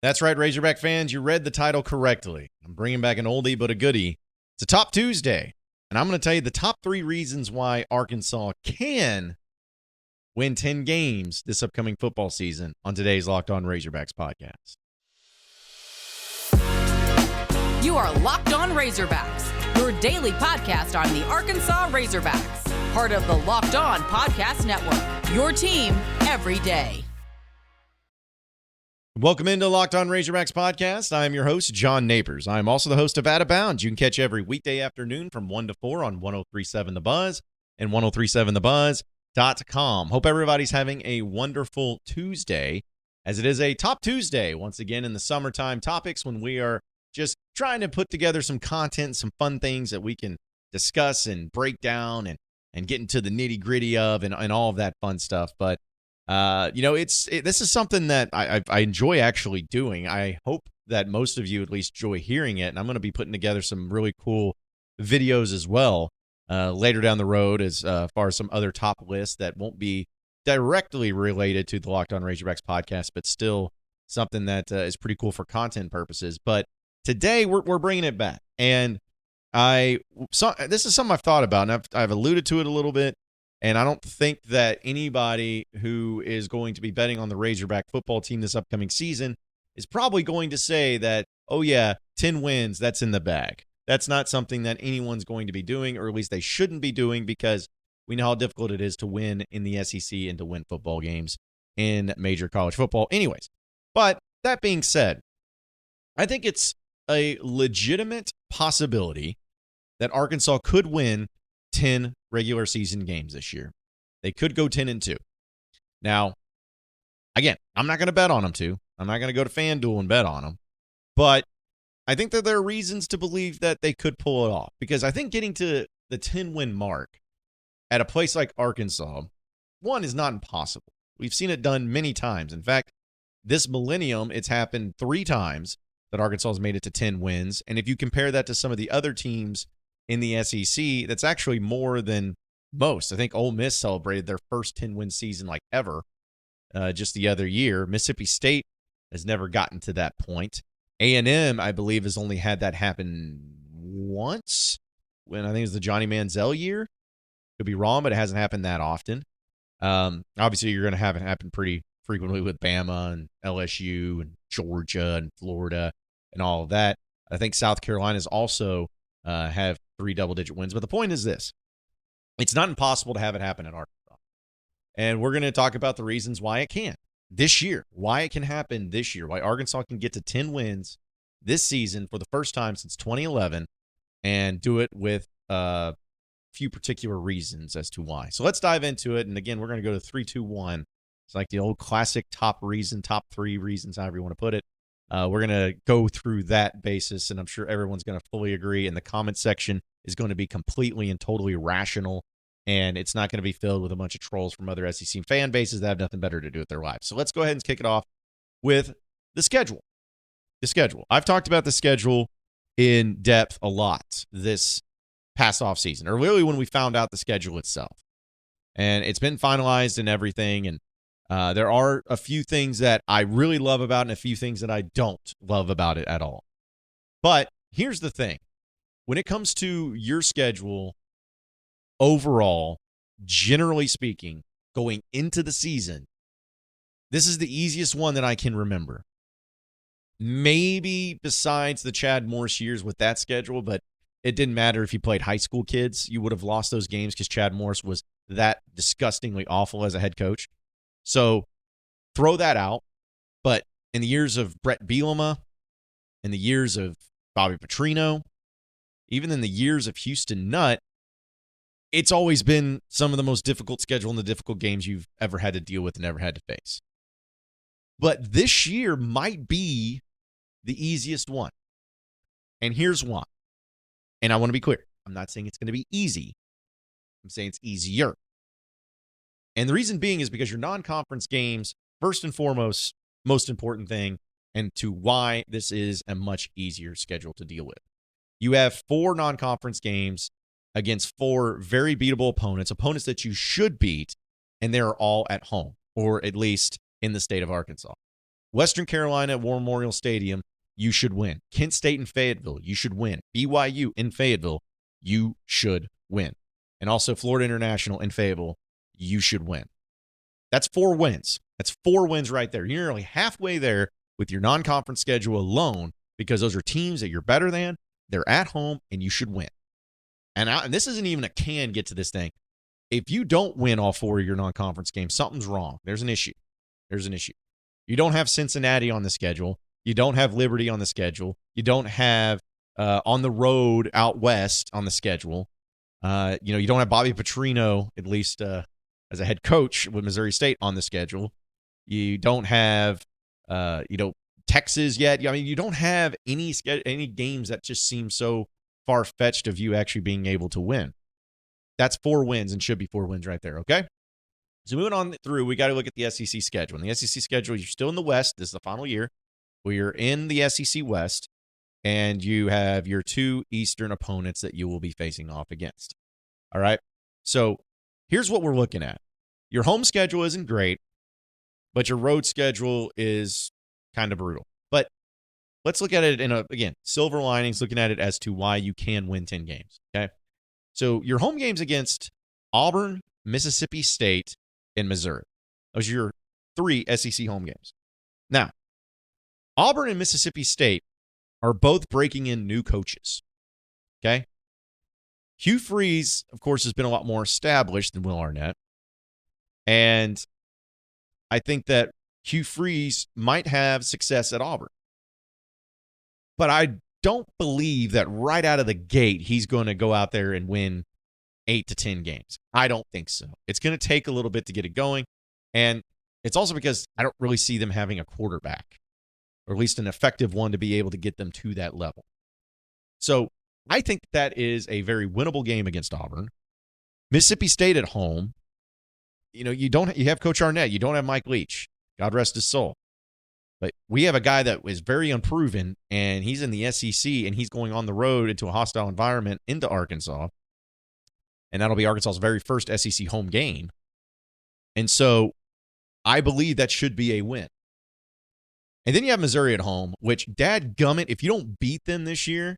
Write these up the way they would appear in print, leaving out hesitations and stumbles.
That's right, Razorback fans. You read the title correctly. I'm bringing back an oldie but a goodie. It's a Top Tuesday, and I'm going to tell you the top 3 reasons why Arkansas can win 10 games this upcoming football season on today's Locked On Razorbacks podcast. You are Locked On Razorbacks, your daily podcast on the Arkansas Razorbacks, part of the Locked On Podcast Network, your team every day. Welcome into Locked On Razorbacks podcast. I am your host, John Nabors. I am also the host of Out of Bounds. You can catch every weekday afternoon from 1 to 4 on 103.7 The Buzz and 103.7thebuzz.com. Hope everybody's having a wonderful Tuesday, as it is a Top Tuesday, once again in the summertime topics when we are just trying to put together some content, some fun things that we can discuss and break down and get into the nitty-gritty of and all of that fun stuff. But this is something that I enjoy actually doing. I hope that most of you at least enjoy hearing it, and I'm going to be putting together some really cool videos as well later down the road as far as some other top lists that won't be directly related to the Locked On Razorbacks podcast, but still something that is pretty cool for content purposes. But today we're bringing it back, and this is something I've thought about, and I've alluded to it a little bit. And I don't think that anybody who is going to be betting on the Razorback football team this upcoming season is probably going to say that, oh yeah, 10 wins, that's in the bag. That's not something that anyone's going to be doing, or at least they shouldn't be doing, because we know how difficult it is to win in the SEC and to win football games in major college football anyways. But that being said, I think it's a legitimate possibility that Arkansas could win 10 regular season games this year. They could go 10-2. Now, again, I'm not going to bet on them to. I'm not going to go to FanDuel and bet on them. But I think that there are reasons to believe that they could pull it off, because I think getting to the 10-win mark at a place like Arkansas, one, is not impossible. We've seen it done many times. In fact, this millennium, it's happened 3 times that Arkansas has made it to 10 wins. And if you compare that to some of the other teams in the SEC, that's actually more than most. I think Ole Miss celebrated their first 10-win season like ever just the other year. Mississippi State has never gotten to that point. A&M, I believe, has only had that happen once, when I think it was the Johnny Manziel year. Could be wrong, but it hasn't happened that often. Obviously, you're going to have it happen pretty frequently with Bama and LSU and Georgia and Florida and all of that. I think South Carolina's also have 3 double-digit wins. But the point is this: it's not impossible to have it happen at Arkansas. And we're going to talk about the reasons why it can this year, why it can happen this year, why Arkansas can get to 10 wins this season for the first time since 2011, and do it with a few particular reasons as to why. So let's dive into it. And again, we're going to go to 3, 2, 1. It's like the old classic top 3 reasons, however you want to put it. We're going to go through that basis, and I'm sure everyone's going to fully agree. And the comment section is going to be completely and totally rational, and it's not going to be filled with a bunch of trolls from other SEC fan bases that have nothing better to do with their lives. So let's go ahead and kick it off with the schedule. The schedule. I've talked about the schedule in depth a lot this past offseason, or literally when we found out the schedule itself. And it's been finalized and everything, and there are a few things that I really love about it and a few things that I don't love about it at all. But here's the thing. When it comes to your schedule overall, generally speaking, going into the season, this is the easiest one that I can remember. Maybe besides the Chad Morris years with that schedule, but it didn't matter if you played high school kids. You would have lost those games because Chad Morris was that disgustingly awful as a head coach. So throw that out. But in the years of Brett Bielema, in the years of Bobby Petrino, even in the years of Houston Nutt, it's always been some of the most difficult schedule and the difficult games you've ever had to deal with and ever had to face. But this year might be the easiest one. And here's why. And I want to be clear. I'm not saying it's going to be easy. I'm saying it's easier. And the reason being is because your non-conference games, first and foremost, most important thing, and to why this is a much easier schedule to deal with. You have 4 non-conference games against 4 very beatable opponents that you should beat, and they're all at home, or at least in the state of Arkansas. Western Carolina at War Memorial Stadium, you should win. Kent State and Fayetteville, you should win. BYU in Fayetteville, you should win. And also Florida International in Fayetteville, you should win. That's 4 wins. That's 4 wins right there. You're nearly halfway there with your non-conference schedule alone because those are teams that you're better than. They're at home, and you should win. And this isn't even a can get to this thing. If you don't win all 4 of your non-conference games, something's wrong. There's an issue. You don't have Cincinnati on the schedule. You don't have Liberty on the schedule. You don't have on the road out west on the schedule. You don't have Bobby Petrino, at least as a head coach with Missouri State, on the schedule. You don't have Texas yet. I mean, you don't have any games that just seem so far-fetched of you actually being able to win. That's 4 wins and should be 4 wins right there, okay? So moving on through, we got to look at the SEC schedule. In the SEC schedule, you're still in the West. This is the final year. We're in the SEC West, and you have your 2 Eastern opponents that you will be facing off against. All right? So here's what we're looking at. Your home schedule isn't great, but your road schedule is kind of brutal. But let's look at it again, silver linings, looking at it as to why you can win 10 games, okay? So your home games against Auburn, Mississippi State, and Missouri. Those are your 3 SEC home games. Now, Auburn and Mississippi State are both breaking in new coaches, okay? Hugh Freeze, of course, has been a lot more established than Will Arnett. And I think that Hugh Freeze might have success at Auburn. But I don't believe that right out of the gate he's going to go out there and win 8 to 10 games. I don't think so. It's going to take a little bit to get it going. And it's also because I don't really see them having a quarterback, or at least an effective one to be able to get them to that level. So I think that is a very winnable game against Auburn. Mississippi State at home, you have Coach Arnett. You don't have Mike Leach. God rest his soul. But we have a guy that is very unproven, and he's in the SEC, and he's going on the road into a hostile environment into Arkansas. And that'll be Arkansas's very first SEC home game. And so I believe that should be a win. And then you have Missouri at home, which, dadgummit, if you don't beat them this year,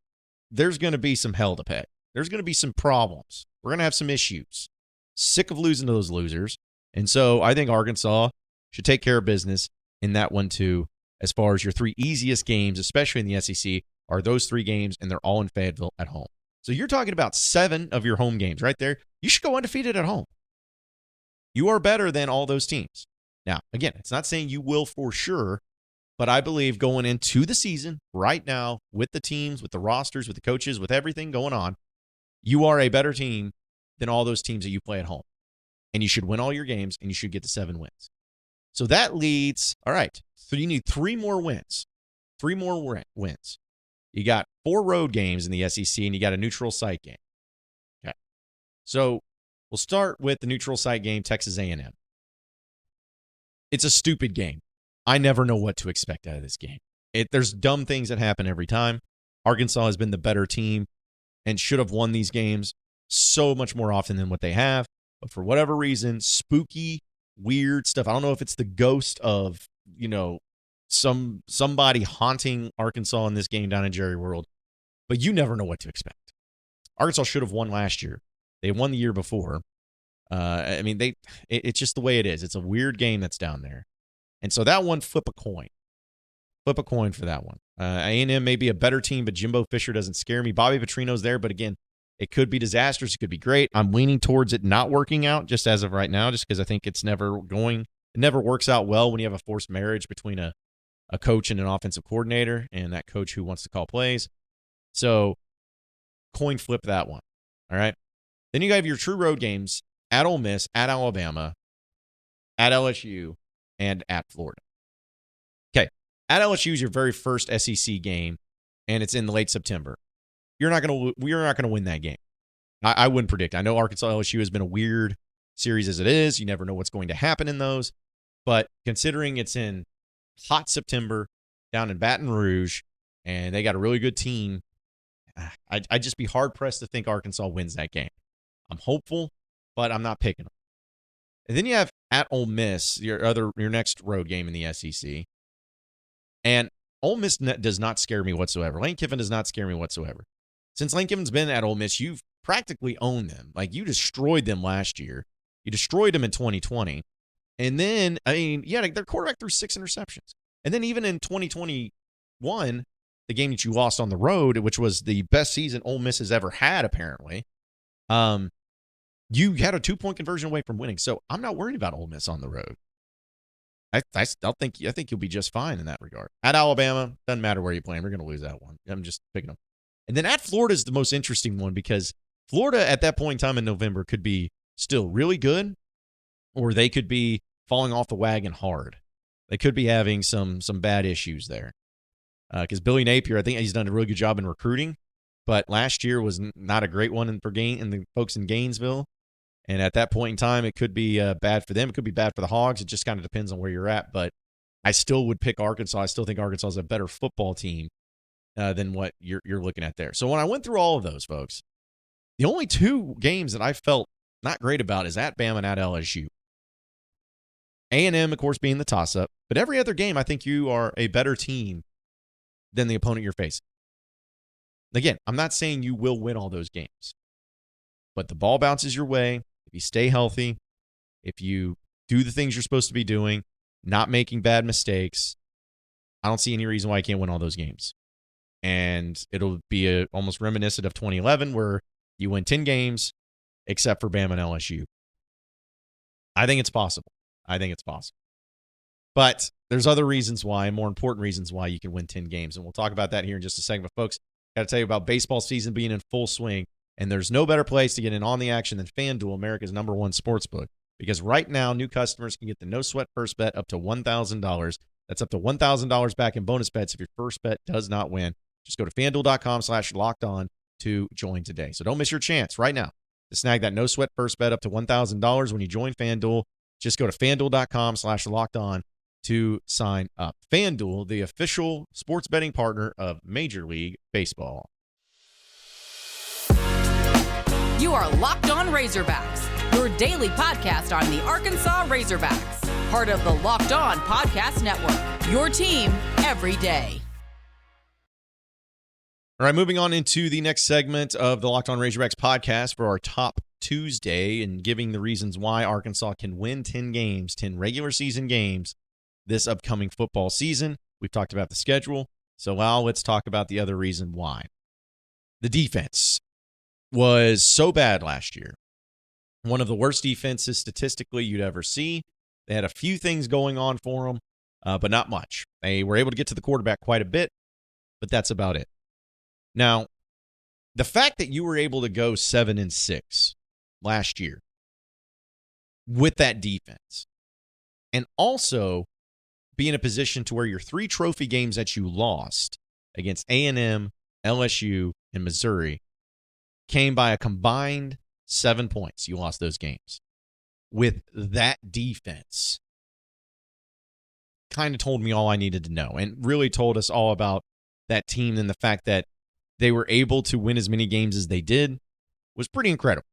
there's going to be some hell to pay. There's going to be some problems. We're going to have some issues. Sick of losing to those losers. And so I think Arkansas should take care of business in that one too, as far as your 3 easiest games, especially in the SEC, are those 3 games, and they're all in Fayetteville at home. So you're talking about 7 of your home games right there. You should go undefeated at home. You are better than all those teams. Now, again, it's not saying you will for sure, but I believe going into the season right now with the teams, with the rosters, with the coaches, with everything going on, you are a better team than all those teams that you play at home. And you should win all your games, and you should get to 7 wins. So that leads, all right, so you need 3 more wins. 3 more wins. You got 4 road games in the SEC, and you got a neutral site game. Okay. So we'll start with the neutral site game, Texas A&M. It's a stupid game. I never know what to expect out of this game. There's dumb things that happen every time. Arkansas has been the better team and should have won these games so much more often than what they have. But for whatever reason, spooky, weird stuff. I don't know if it's the ghost of, somebody haunting Arkansas in this game down in Jerry World, but you never know what to expect. Arkansas should have won last year. They won the year before. It's just the way it is. It's a weird game that's down there. And so that one, flip a coin. Flip a coin for that one. A&M may be a better team, but Jimbo Fisher doesn't scare me. Bobby Petrino's there, but again, it could be disastrous. It could be great. I'm leaning towards it not working out just as of right now, just because I think it never works out well when you have a forced marriage between a coach and an offensive coordinator and that coach who wants to call plays. So coin flip that one. All right. Then you have your true road games at Ole Miss, at Alabama, at LSU, and at Florida. Okay. At LSU is your very first SEC game, and it's in late September. We're not going to win that game. I wouldn't predict. I know Arkansas LSU has been a weird series as it is. You never know what's going to happen in those. But considering it's in hot September down in Baton Rouge, and they got a really good team, I'd just be hard-pressed to think Arkansas wins that game. I'm hopeful, but I'm not picking them. And then you have at Ole Miss, your next road game in the SEC. And Ole Miss does not scare me whatsoever. Lane Kiffin does not scare me whatsoever. Since Lane Kiffin's been at Ole Miss, you've practically owned them. Like, you destroyed them last year. You destroyed them in 2020. And then, their quarterback threw 6 interceptions. And then even in 2021, the game that you lost on the road, which was the best season Ole Miss has ever had, apparently, you had a 2-point conversion away from winning. So I'm not worried about Ole Miss on the road. I think you'll be just fine in that regard. At Alabama, doesn't matter where you play them. You're going to lose that one. I'm just picking them. And then at Florida is the most interesting one, because Florida at that point in time in November could be still really good, or they could be falling off the wagon hard. They could be having some bad issues there. Because Billy Napier, I think he's done a really good job in recruiting, but last year was not a great one in the folks in Gainesville. And at that point in time, it could be bad for them. It could be bad for the Hogs. It just kind of depends on where you're at. But I still would pick Arkansas. I still think Arkansas is a better football team than what you're looking at there. So when I went through all of those, folks, the only 2 games that I felt not great about is at Bama and at LSU. A&M, of course, being the toss-up. But every other game, I think you are a better team than the opponent you're facing. Again, I'm not saying you will win all those games. But the ball bounces your way. If you stay healthy, if you do the things you're supposed to be doing, not making bad mistakes, I don't see any reason why you can't win all those games. And it'll be almost reminiscent of 2011, where you win 10 games except for Bama and LSU. I think it's possible. But there's other reasons why, more important reasons why you can win 10 games. And we'll talk about that here in just a second. But folks, got to tell you about baseball season being in full swing. And there's no better place to get in on the action than FanDuel, America's #1 sportsbook. Because right now, new customers can get the no-sweat first bet up to $1,000. That's up to $1,000 back in bonus bets if your first bet does not win. Just go to FanDuel.com/lockedon to join today. So don't miss your chance right now to snag that no-sweat first bet up to $1,000 when you join FanDuel. Just go to FanDuel.com/lockedon to sign up. FanDuel, the official sports betting partner of Major League Baseball. You are Locked On Razorbacks, your daily podcast on the Arkansas Razorbacks, part of the Locked On Podcast Network, your team every day. All right, moving on into the next segment of the Locked On Razorbacks podcast for our Top Tuesday, and giving the reasons why Arkansas can win 10 games, 10 regular season games this upcoming football season. We've talked about the schedule, so now let's talk about the other reason why. The defense was so bad last year. One of the worst defenses statistically you'd ever see. They had a few things going on for them, but not much. They were able to get to the quarterback quite a bit, but that's about it. Now, the fact that you were able to go 7-6 last year with that defense, and also be in a position to where your 3 trophy games that you lost against A&M, LSU, and Missouri came by a combined 7 points. You lost those games. With that defense, kind of told me all I needed to know, and really told us all about that team, and the fact that they were able to win as many games as they did was pretty incredible.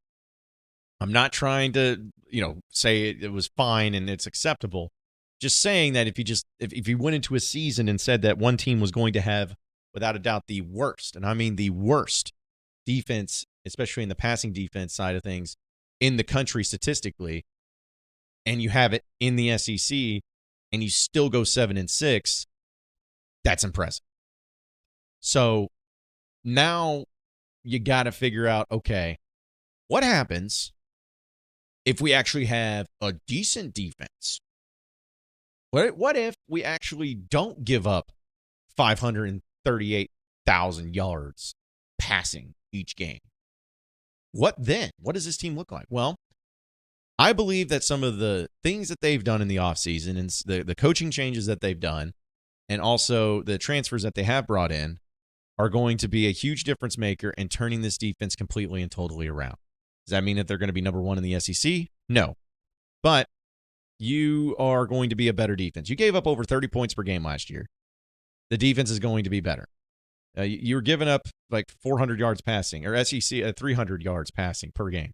I'm not trying to, say it was fine and it's acceptable. Just saying that if you went into a season and said that one team was going to have, without a doubt, the worst, and I mean the worst defense, especially in the passing defense side of things, in the country statistically, and you have it in the SEC, and you still go 7-6, that's impressive. So now you got to figure out, okay, what happens if we actually have a decent defense? What if we actually don't give up 538,000 yards passing each game? What then? What does this team look like? Well, I believe that some of the things that they've done in the offseason, and the coaching changes that they've done, and also the transfers that they have brought in, are going to be a huge difference maker in turning this defense completely and totally around. Does that mean that they're going to be #1 in the SEC? No. But you are going to be a better defense. You gave up over 30 points per game last year. The defense is going to be better. You're giving up like 400 yards passing, or SEC 300 yards passing per game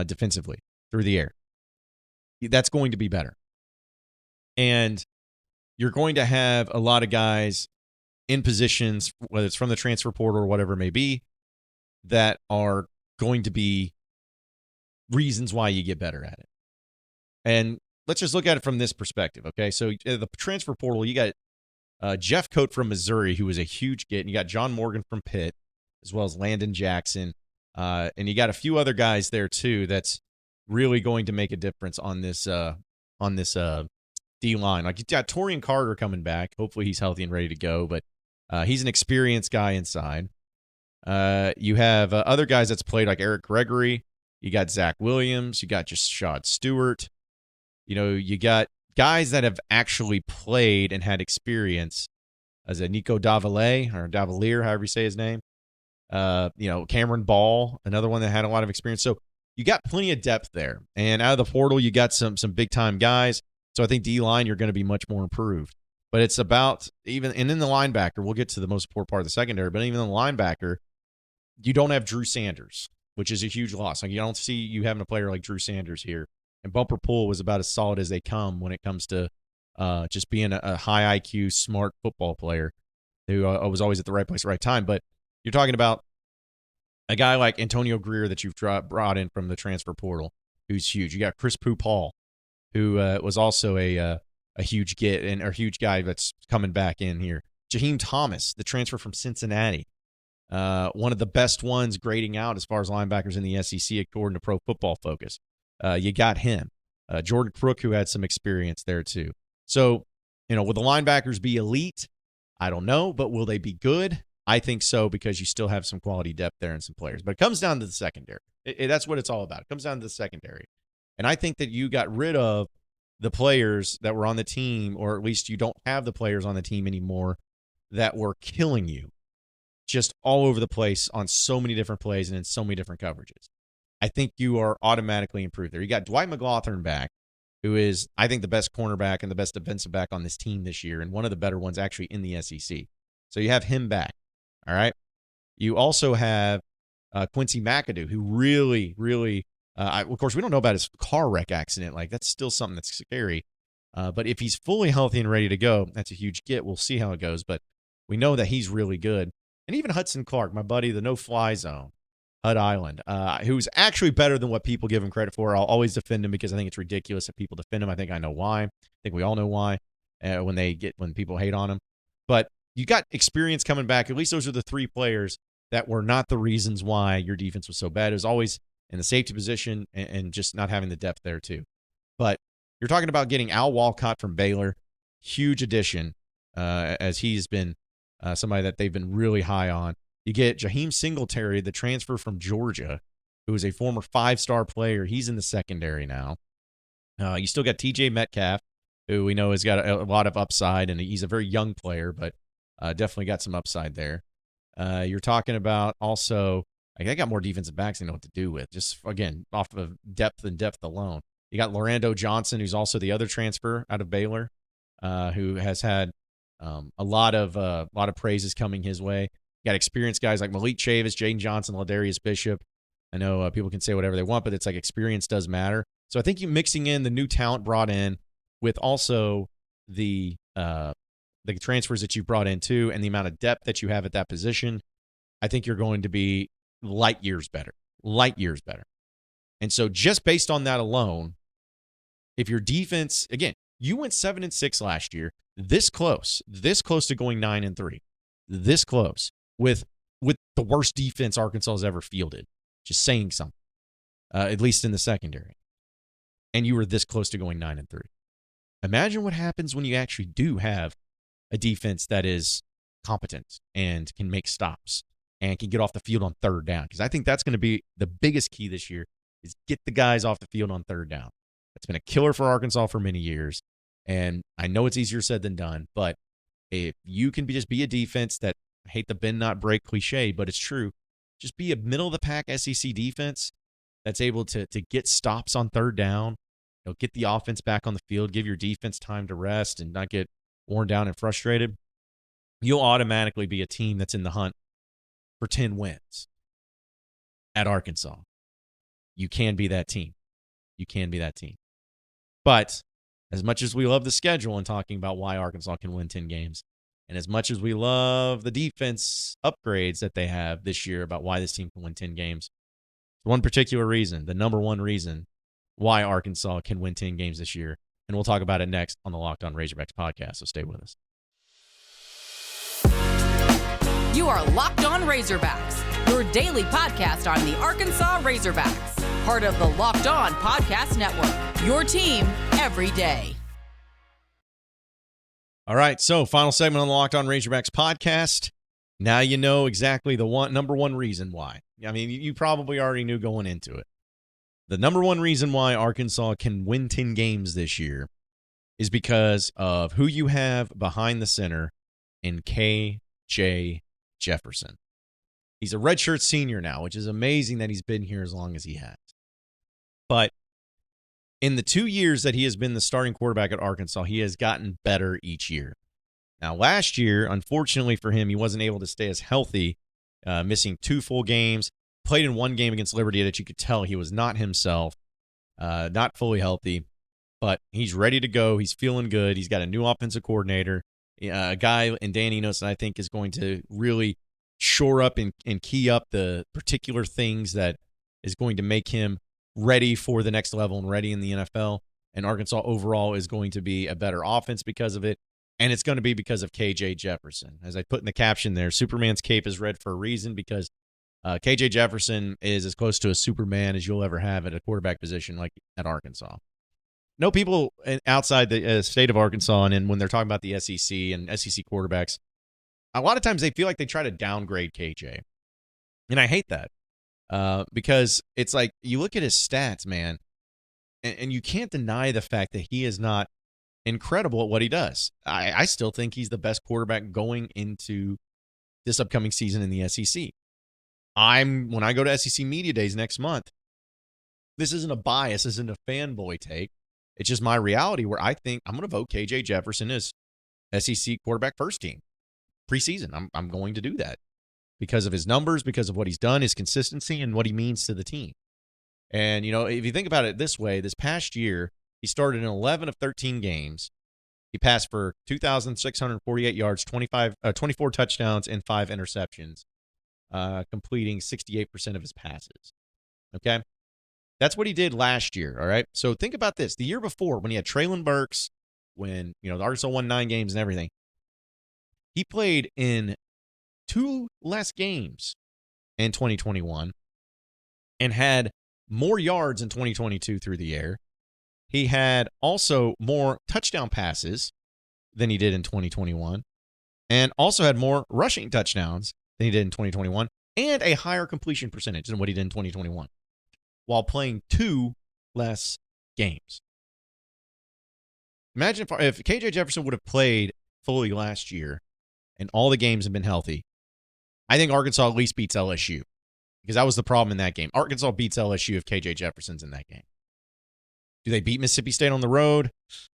defensively through the air. That's going to be better. And you're going to have a lot of guys in positions, whether it's from the transfer portal or whatever it may be, that are going to be reasons why you get better at it. And let's just look at it from this perspective, okay? So the transfer portal, you got Jeff Coate from Missouri, who was a huge get, and you got John Morgan from Pitt, as well as Landon Jackson, and you got a few other guys there too. That's really going to make a difference on this D line. Like you got Torian Carter coming back. Hopefully he's healthy and ready to go, but he's an experienced guy inside. You have other guys that's played like Eric Gregory. You got Zach Williams. You got just Shad Stewart. You got guys that have actually played and had experience, as a Nico Davalier, however you say his name. Cameron Ball, another one that had a lot of experience. So you got plenty of depth there. And out of the portal, you got some big-time guys. So I think D-line, you're going to be much more improved. But it's about and in the linebacker, we'll get to the most important part of the secondary, but even in the linebacker, you don't have Drew Sanders, which is a huge loss. Like you don't see you having a player like Drew Sanders here. And Bumper Pool was about as solid as they come when it comes to just being a high IQ, smart football player who was always at the right place at the right time. But you're talking about a guy like Antonio Greer that you've brought in from the transfer portal, who's huge. You got Chris Paul, who was also a huge get and a huge guy that's coming back in here. Jaheim Thomas, the transfer from Cincinnati, one of the best ones grading out as far as linebackers in the SEC according to Pro Football Focus. You got him. Jordan Crook, who had some experience there too. So, will the linebackers be elite? I don't know, but will they be good? I think so, because you still have some quality depth there and some players. But it comes down to the secondary. That's what it's all about. It comes down to the secondary. And I think that you got rid of the players that were on the team, or at least you don't have the players on the team anymore that were killing you just all over the place on so many different plays and in so many different coverages. I think you are automatically improved there. You got Dwight McLaughlin back, who is, I think, the best cornerback and the best defensive back on this team this year, and one of the better ones actually in the SEC. So you have him back, all right? You also have Quincy McAdoo, who really, really, of course, we don't know about his car wreck accident. Like, that's still something that's scary. But if he's fully healthy and ready to go, that's a huge get. We'll see how it goes. But we know that he's really good. And even Hudson Clark, my buddy, the no-fly zone, Hud Island, who's actually better than what people give him credit for. I'll always defend him because I think it's ridiculous that people defend him. I think I know why. I think we all know why when people hate on him. But you got experience coming back. At least those are the three players that were not the reasons why your defense was so bad. It was always in the safety position and just not having the depth there too. But you're talking about getting Al Walcott from Baylor, huge addition, as he's been somebody that they've been really high on. You get Jaheim Singletary, the transfer from Georgia, who is a former 5-star player. He's in the secondary now. You still got TJ Metcalf, who we know has got a lot of upside, and he's a very young player, but definitely got some upside there. You're talking about also, they got more defensive backs they know what to do with, just, again, off of depth and depth alone. You got Lorando Johnson, who's also the other transfer out of Baylor, who has had a lot of praises coming his way. You got experienced guys like Malik Chavis, Jaden Johnson, Ladarius Bishop. I know people can say whatever they want, but it's like experience does matter. So I think you mixing in the new talent brought in with also the transfers that you brought in too, and the amount of depth that you have at that position, I think you're going to be light years better. And so just based on that alone, if your defense, again, you went 7-6 last year, this close to going 9-3, this close with the worst defense Arkansas has ever fielded. Just saying something, at least in the secondary. And you were this close to going 9-3. Imagine what happens when you actually do have a defense that is competent and can make stops and can get off the field on third down. Because I think that's going to be the biggest key this year, is get the guys off the field on third down. That's been a killer for Arkansas for many years. And I know it's easier said than done, but if you can just be a defense that, I hate the bend not break cliche, but it's true, just be a middle-of-the-pack SEC defense that's able to get stops on third down, get the offense back on the field, give your defense time to rest and not get worn down and frustrated, you'll automatically be a team that's in the hunt for 10 wins at Arkansas. You can be that team. But as much as we love the schedule and talking about why Arkansas can win 10 games, and as much as we love the defense upgrades that they have this year about why this team can win 10 games, one particular reason, the number one reason why Arkansas can win 10 games this year. And we'll talk about it next on the Locked On Razorbacks podcast, so stay with us. You are Locked On Razorbacks, your daily podcast on the Arkansas Razorbacks, part of the Locked On Podcast Network, your team every day. All right, so final segment on the Locked On Razorbacks podcast. Now you know exactly the number one reason why. I mean, you probably already knew going into it. The number one reason why Arkansas can win 10 games this year is because of who you have behind the center in K.J. Jefferson. He's a redshirt senior now, which is amazing that he's been here as long as he has. But in the 2 years that he has been the starting quarterback at Arkansas, he has gotten better each year. Now, last year, unfortunately for him, he wasn't able to stay as healthy, missing 2 full games. Played in 1 game against Liberty that you could tell he was not himself, not fully healthy, but he's ready to go. He's feeling good. He's got a new offensive coordinator, a guy in Dan Enos that I think is going to really shore up and key up the particular things that is going to make him ready for the next level and ready in the NFL. And Arkansas overall is going to be a better offense because of it. And it's going to be because of K.J. Jefferson. As I put in the caption there, Superman's cape is red for a reason because K.J. Jefferson is as close to a Superman as you'll ever have at a quarterback position like at Arkansas. No people outside the state of Arkansas, and when they're talking about the SEC and SEC quarterbacks, a lot of times they feel like they try to downgrade KJ. And I hate that because it's like you look at his stats, man, and you can't deny the fact that he is not incredible at what he does. I still think he's the best quarterback going into this upcoming season in the SEC. When I go to SEC Media Days next month, this isn't a bias, this isn't a fanboy take. It's just my reality where I think I'm going to vote KJ Jefferson as SEC quarterback first team preseason. I'm going to do that because of his numbers, because of what he's done, his consistency, and what he means to the team. And, you know, if you think about it this way, this past year, he started in 11 of 13 games. He passed for 2,648 yards, 24 touchdowns, and 5 interceptions. Completing 68% of his passes. Okay? That's what he did last year, all right? So think about this. The year before, when he had Traylon Burks, when, you know, the Arkansas won 9 games and everything, he played in 2 less games in 2021 and had more yards in 2022 through the air. He had also more touchdown passes than he did in 2021 and also had more rushing touchdowns than he did in 2021, and a higher completion percentage than what he did in 2021, while playing 2 less games. Imagine if KJ Jefferson would have played fully last year and all the games have been healthy. I think Arkansas at least beats LSU because that was the problem in that game. Arkansas beats LSU if KJ Jefferson's in that game. Do they beat Mississippi State on the road?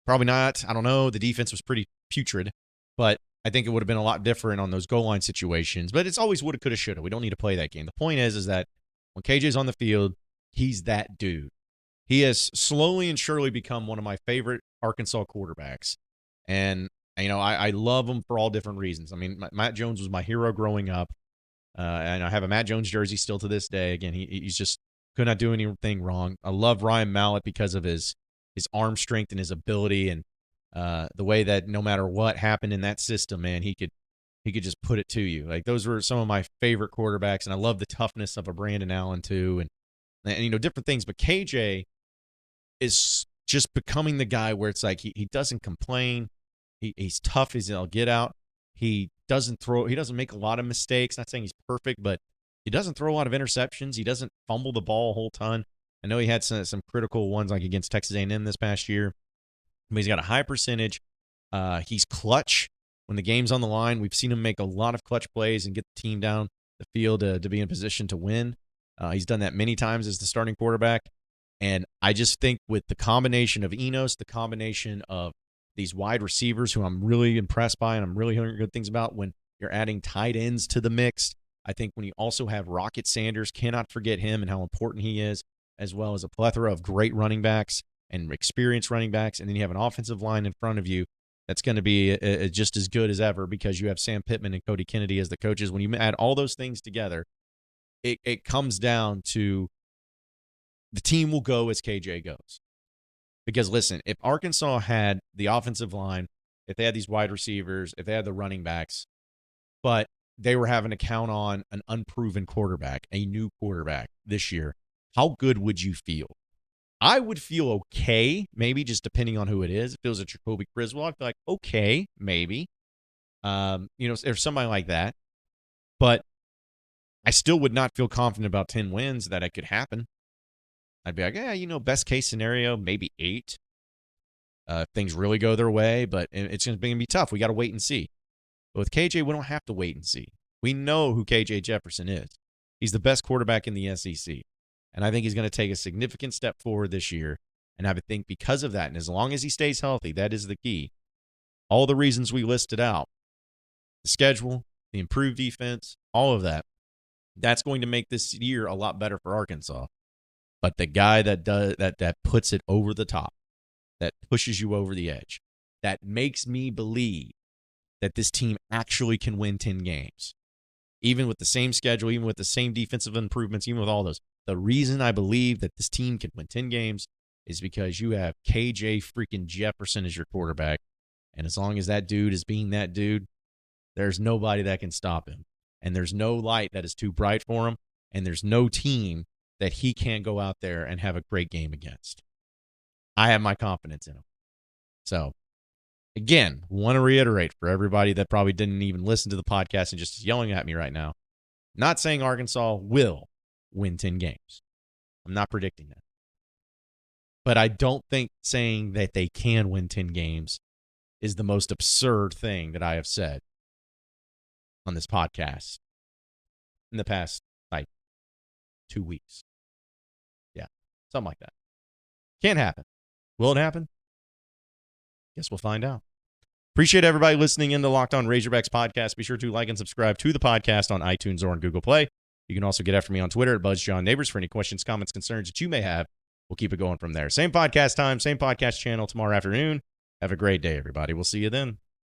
Probably not. I don't know. The defense was pretty putrid, but I think it would have been a lot different on those goal line situations, but it's always woulda, coulda, shoulda. We don't need to play that game. The point is that when KJ's on the field, he's that dude. He has slowly and surely become one of my favorite Arkansas quarterbacks. And, you know, I love him for all different reasons. I mean, Matt Jones was my hero growing up, and I have a Matt Jones jersey still to this day. Again, he's just could not do anything wrong. I love Ryan Mallett because of his arm strength and his ability and the way that no matter what happened in that system, man, he could just put it to you. Like those were some of my favorite quarterbacks, and I love the toughness of a Brandon Allen too, and you know different things. But KJ is just becoming the guy where it's like he doesn't complain. He's tough. He'll get out. He doesn't make a lot of mistakes. Not saying he's perfect, but he doesn't throw a lot of interceptions. He doesn't fumble the ball a whole ton. I know he had some critical ones like against Texas A&M this past year. But he's got a high percentage. He's clutch when the game's on the line. We've seen him make a lot of clutch plays and get the team down the field to be in position to win. He's done that many times as the starting quarterback. And I just think with the combination of Enos, the combination of these wide receivers who I'm really impressed by and I'm really hearing good things about when you're adding tight ends to the mix. I think when you also have Rocket Sanders, cannot forget him and how important he is, as well as a plethora of great running backs. and experienced running backs, and then you have an offensive line in front of you that's going to be just as good as ever because you have Sam Pittman and Cody Kennedy as the coaches. When you add all those things together, it comes down to the team will go as KJ goes. Because, listen, if Arkansas had the offensive line, if they had these wide receivers, if they had the running backs, but they were having to count on an unproven quarterback, a new quarterback this year, how good would you feel? I would feel okay, maybe just depending on who it is. If it was a Jacoby Criswell, I'd be like, okay, maybe. There's somebody like that. But I still would not feel confident about 10 wins that it could happen. I'd be like, yeah, best case scenario, maybe 8. If things really go their way, but it's going to be tough. We got to wait and see. But with KJ, we don't have to wait and see. We know who KJ Jefferson is. He's the best quarterback in the SEC. And I think he's going to take a significant step forward this year. And I would think because of that, and as long as he stays healthy, that is the key. All the reasons we listed out, the schedule, the improved defense, all of that, that's going to make this year a lot better for Arkansas. But the guy that puts it over the top, that pushes you over the edge, that makes me believe that this team actually can win 10 games, even with the same schedule, even with the same defensive improvements, even with all those. The reason I believe that this team can win 10 games is because you have KJ freaking Jefferson as your quarterback. And as long as that dude is being that dude, there's nobody that can stop him. And there's no light that is too bright for him. And there's no team that he can't go out there and have a great game against. I have my confidence in him. So, again, want to reiterate for everybody that probably didn't even listen to the podcast and just is yelling at me right now, not saying Arkansas will win 10 games. I'm not predicting that. But I don't think saying that they can win 10 games is the most absurd thing that I have said on this podcast in the past, 2 weeks. Yeah, something like that. Can't happen. Will it happen? Guess we'll find out. Appreciate everybody listening in the Locked On Razorbacks podcast. Be sure to like and subscribe to the podcast on iTunes or on Google Play. You can also get after me on Twitter at BuzzJohnNabors for any questions, comments, concerns that you may have. We'll keep it going from there. Same podcast time, same podcast channel tomorrow afternoon. Have a great day, everybody. We'll see you then.